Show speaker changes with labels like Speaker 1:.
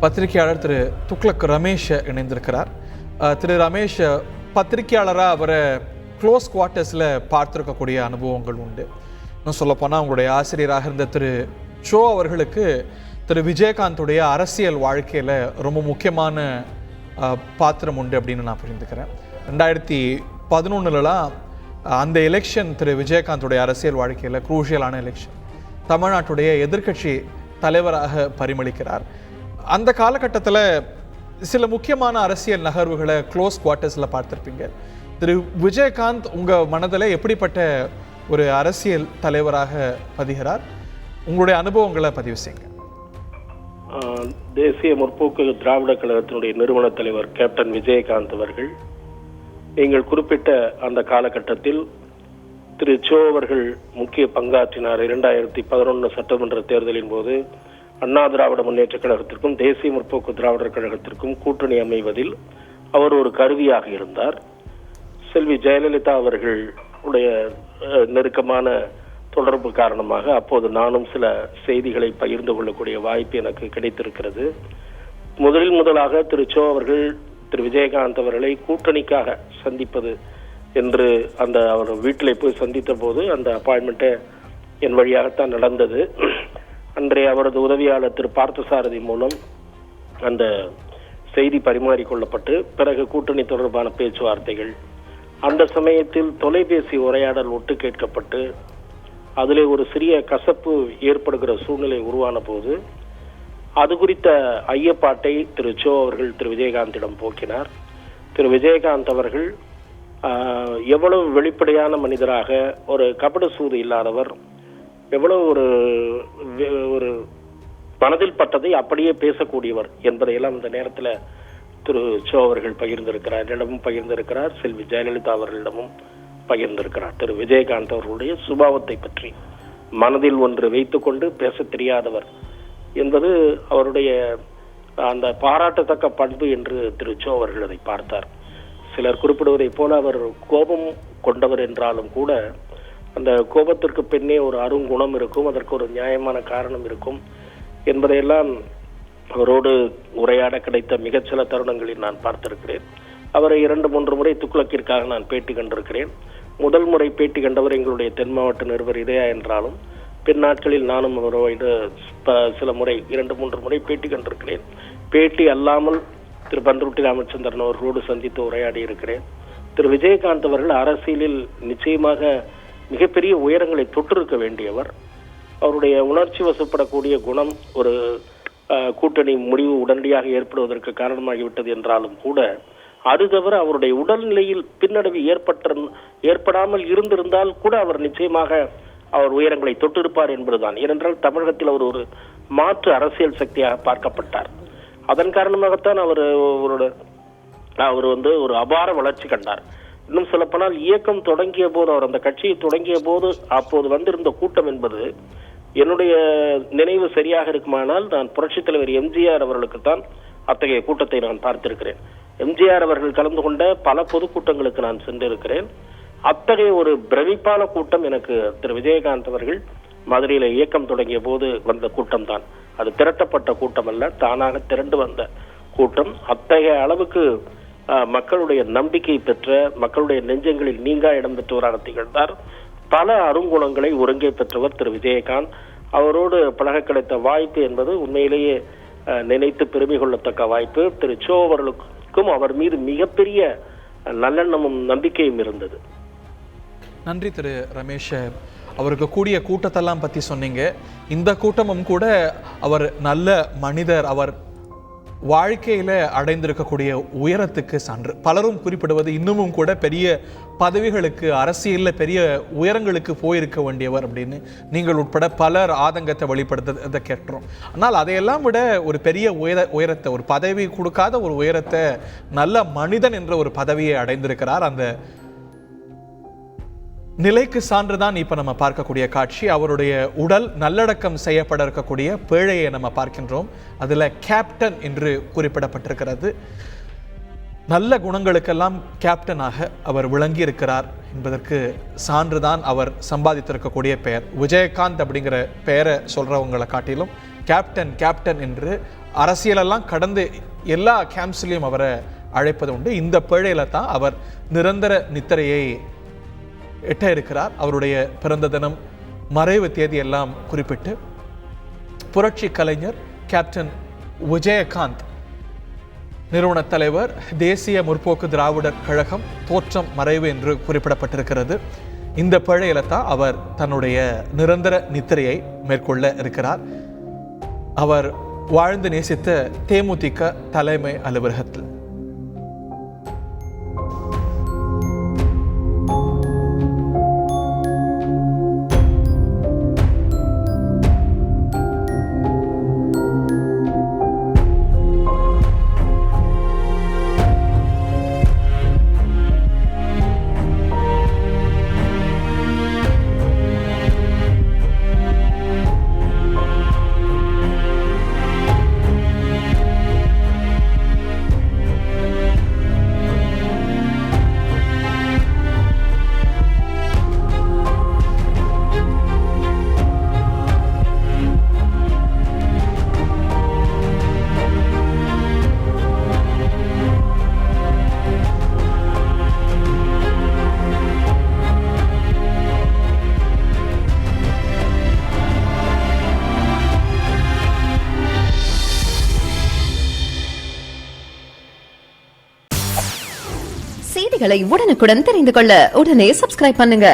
Speaker 1: பத்திரிகையாளர் திரு துக்ளக் ரமேஷ் இணைந்திருக்கிறார். திரு ரமேஷ், பத்திரிகையாளராக அவரை க்ளோஸ் குவார்ட்டர்ஸில் பார்த்துருக்கக்கூடிய அனுபவங்கள் உண்டு. இன்னும் சொல்லப்போனால் உங்களுடைய ஆசிரியராக இருந்த திரு ஷோ அவர்களுக்கு திரு விஜயகாந்துடைய அரசியல் வாழ்க்கையில் ரொம்ப முக்கியமான பாத்திரம் உண்டு அப்படின்னு நான் புரிந்துக்கிறேன். 2011 அந்த எலெக்ஷன் திரு விஜயகாந்துடைய அரசியல் வாழ்க்கையில் குரூஷியலான எலெக்ஷன். தமிழ்நாட்டுடைய எதிர்க்கட்சி தலைவராக பரிமளிக்கிறார். அந்த காலகட்டத்தில் சில முக்கியமான அரசியல் நகர்வுகளை க்ளோஸ் குவார்ட்டர்ஸில் பார்த்துருப்பீங்க. திரு விஜயகாந்த் உங்கள் மனதில் எப்படிப்பட்ட ஒரு அரசியல் தலைவராக பதிகிறார்? உங்களுடைய அனுபவங்களை பதிவு செய்யுங்க.
Speaker 2: தேசிய முற்போக்கு திராவிட கழகத்தினுடைய நிறுவன தலைவர் கேப்டன் விஜயகாந்த் அவர்கள் நீங்கள் குறிப்பிட்ட அந்த காலகட்டத்தில் திரு சோ அவர்கள் முக்கிய பங்காற்றினார். 2011 சட்டமன்ற தேர்தலின் போது அண்ணா திராவிட முன்னேற்ற கழகத்திற்கும் தேசிய முற்போக்கு திராவிடர் கழகத்திற்கும் கூட்டணி அமைவதில் அவர் ஒரு கருவியாக இருந்தார். செல்வி ஜெயலலிதா அவர்களுடைய நெருக்கமான தொடர்பு காரணமாக அப்போது நானும் சில செய்திகளை பகிர்ந்து கொள்ளக்கூடிய வாய்ப்பு எனக்கு கிடைத்திருக்கிறது. முதலாக திரு சோ அவர்கள் திரு விஜயகாந்த் அவர்களை கூட்டணிக்காக சந்திப்பது என்று அந்த அவர் வீட்டிலே போய் சந்தித்த போது அந்த அப்பாயின்மெண்ட்டை என் வழியாகத்தான் நடந்தது. அன்றைய அவரது உதவியாளர் திரு பார்த்தசாரதி மூலம் அந்த செய்தி பரிமாறிக்கொள்ளப்பட்டு பிறகு கூட்டணி தொடர்பான பேச்சுவார்த்தைகள், அந்த சமயத்தில் தொலைபேசி உரையாடல் ஒட்டு கேட்கப்பட்டு அதிலே ஒரு சிறிய கசப்பு ஏற்படுகிற சூழ்நிலை உருவான போது அது குறித்த ஐயப்பாட்டை திரு சோ அவர்கள் திரு விஜயகாந்திடம் போக்கினார். திரு விஜயகாந்த் அவர்கள் எவ்வளவு வெளிப்படையான மனிதராக, ஒரு கபட சூது இல்லாதவர், எவ்வளவு ஒரு மனதில் பட்டதை அப்படியே பேசக்கூடியவர் என்பதையெல்லாம் இந்த நேரத்தில் திரு சோ அவர்கள் பகிர்ந்திருக்கிறார். என்னிடமும் பகிர்ந்திருக்கிறார், செல்வி ஜெயலலிதா அவர்களிடமும் பகிர்ந்திருக்கிறார். திரு விஜயகாந்த் அவர்களுடைய சுபாவத்தை பற்றி மனதில் ஒன்று வைத்துக்கொண்டு பேச தெரியாதவர் என்பது அவருடைய அந்த பாராட்டத்தக்க பண்பு என்று திரு சோ அவர்கள் அதை பார்த்தார். சிலர் குறிப்பிடுவதைப் போல அவர் கோபம் கொண்டவர் என்றாலும் கூட அந்த கோபத்திற்கு பின்னே ஒரு அருங்குணம் இருக்கும், அதற்கு ஒரு நியாயமான காரணம் இருக்கும் என்பதையெல்லாம் அவரோடு உரையாட கிடைத்த மிகச்சில தருணங்களில் நான் பார்த்திருக்கிறேன். அவரை 2-3 முறை துக்ளக்கிற்காக நான் பேட்டி கண்டிருக்கிறேன். முதல் முறை பேட்டி கண்டவர் எங்களுடைய தென் மாவட்ட நிருபர் இதயா என்றாலும் பின் நாட்களில் நானும் அவரோடு சில முறை 2-3 முறை பேட்டி கண்டிருக்கிறேன். பேட்டி அல்லாமல் திரு பண்ருட்டி ராமச்சந்திரன் அவர்களோடு சந்தித்து உரையாடி இருக்கிறேன். திரு விஜயகாந்த் அவர்கள் அரசியலில் நிச்சயமாக மிகப்பெரிய உயரங்களை தொற்றிருக்க வேண்டியவர். அவருடைய உணர்ச்சி வசப்படக்கூடிய குணம் ஒரு கூட்டணி முடிவு உடனடியாக ஏற்படுவதற்கு காரணமாகிவிட்டது என்றாலும் கூட அது தவிர அவருடைய உடல்நிலையில் பின்னடைவு ஏற்படாமல் இருந்திருந்தால் கூட அவர் நிச்சயமாக அவர் உயரங்களை தொட்டிருப்பார் என்பதுதான். ஏனென்றால் தமிழகத்தில் அவர் ஒரு மாற்று அரசியல் சக்தியாக பார்க்கப்பட்டார். அதன் காரணமாகத்தான் அவர் ஒரு அபார வளர்ச்சி கண்டார். இன்னும் சொல்லப்போனால் இயக்கம் தொடங்கிய போது, அவர் அந்த கட்சியை தொடங்கிய போது அப்போது வந்திருந்த கூட்டம் என்பது என்னுடைய நினைவு சரியாக இருக்குமானால் நான் புரட்சித் தலைவர் எம்ஜிஆர் அவர்களுக்குத்தான் அத்தகைய கூட்டத்தை நான் பார்த்திருக்கிறேன். எம்ஜிஆர் அவர்கள் கலந்து கொண்ட பல பொதுக்கூட்டங்களுக்கு நான் சென்றிருக்கிறேன். அத்தகைய ஒரு பிரமிப்பான கூட்டம் எனக்கு திரு விஜயகாந்த் அவர்கள் மதுரையில இயக்கம் தொடங்கிய போது வந்த கூட்டம் தான். அது திரட்டப்பட்ட கூட்டம் அல்ல, தானாக திரண்டு வந்த கூட்டம். அத்தகைய அளவுக்கு மக்களுடைய நம்பிக்கை பெற்ற, மக்களுடைய நெஞ்சங்களில் நீங்கா இடம் பெற்றவராக திகழ்ந்தார். பல அருங்குணங்களை ஒருங்கே பெற்றவர் திரு விஜயகாந்த். அவரோடு பழக கிடைத்த வாய்ப்பு என்பது உண்மையிலேயே நினைத்து பெருமை கொள்ளத்தக்க வாய்ப்பு. திரு சோ அவர்களுக்கும் அவர் மீது மிகப்பெரிய நல்லெண்ணமும் நம்பிக்கையும் இருந்தது.
Speaker 1: நன்றி திரு ரமேஷ். அவருக்கு கூடிய கூட்டத்தெல்லாம் பற்றி சொன்னீங்க. இந்த கூட்டமும் கூட அவர் நல்ல மனிதர், அவர் வாழ்க்கையில் அடைந்திருக்கக்கூடிய உயரத்துக்கு சான்று. பலரும் குறிப்பிடுவது இன்னமும் கூட பெரிய பதவிகளுக்கு, அரசியலில் பெரிய உயரங்களுக்கு போயிருக்க வேண்டியவர் அப்படின்னு நீங்கள் உட்பட பலர் ஆதங்கத்தை வெளிப்படுத்த கேட்டோம். ஆனால் அதையெல்லாம் விட ஒரு பெரிய உயரத்தை, ஒரு பதவி கொடுக்காத ஒரு உயரத்தை, நல்ல மனிதன் என்ற ஒரு பதவியை அடைந்திருக்கிறார். அந்த நிலைக்கு சான்றுதான் இப்ப நம்ம பார்க்கக்கூடிய காட்சி. அவருடைய உடல் நல்லடக்கம் செய்யப்பட இருக்கக்கூடிய பேழையை நம்ம பார்க்கின்றோம். அதுல கேப்டன் என்று குறிப்பிடப்பட்டிருக்கிறது. நல்ல குணங்களுக்கெல்லாம் கேப்டனாக அவர் விளங்கி இருக்கிறார் என்பதற்கு சான்றுதான் அவர் சம்பாதித்திருக்கக்கூடிய பெயர். விஜயகாந்த் அப்படிங்கிற பெயரை சொல்றவங்களை காட்டிலும் கேப்டன் என்று அரசியலெல்லாம் கடந்து எல்லா கேம்ப்ஸ்லையும் அவரை அழைப்பது உண்டு. இந்த பேழையில தான் அவர் நிரந்தர நித்திரையை எட்ட இருக்கிறார். அவருடைய பிறந்த தினம், மறைவு தேதி எல்லாம் குறிப்பிட்டு புரட்சி கலைஞர் கேப்டன் விஜயகாந்த், நிறுவன தலைவர், தேசிய முற்போக்கு திராவிடர் கழகம், தோற்றம் மறைவு என்று குறிப்பிடப்பட்டிருக்கிறது. இந்த பேழையில தான் அவர் தன்னுடைய நிரந்தர நித்திரையை மேற்கொள்ள இருக்கிறார். அவர் வாழ்ந்து நேசித்த தேமுதிக தலைமை அலுவலகத்தில்.
Speaker 3: செய்திகளை உடனுக்குடன் தெரிந்து கொள்ள உடனே சப்ஸ்கிரைப் பண்ணுங்க.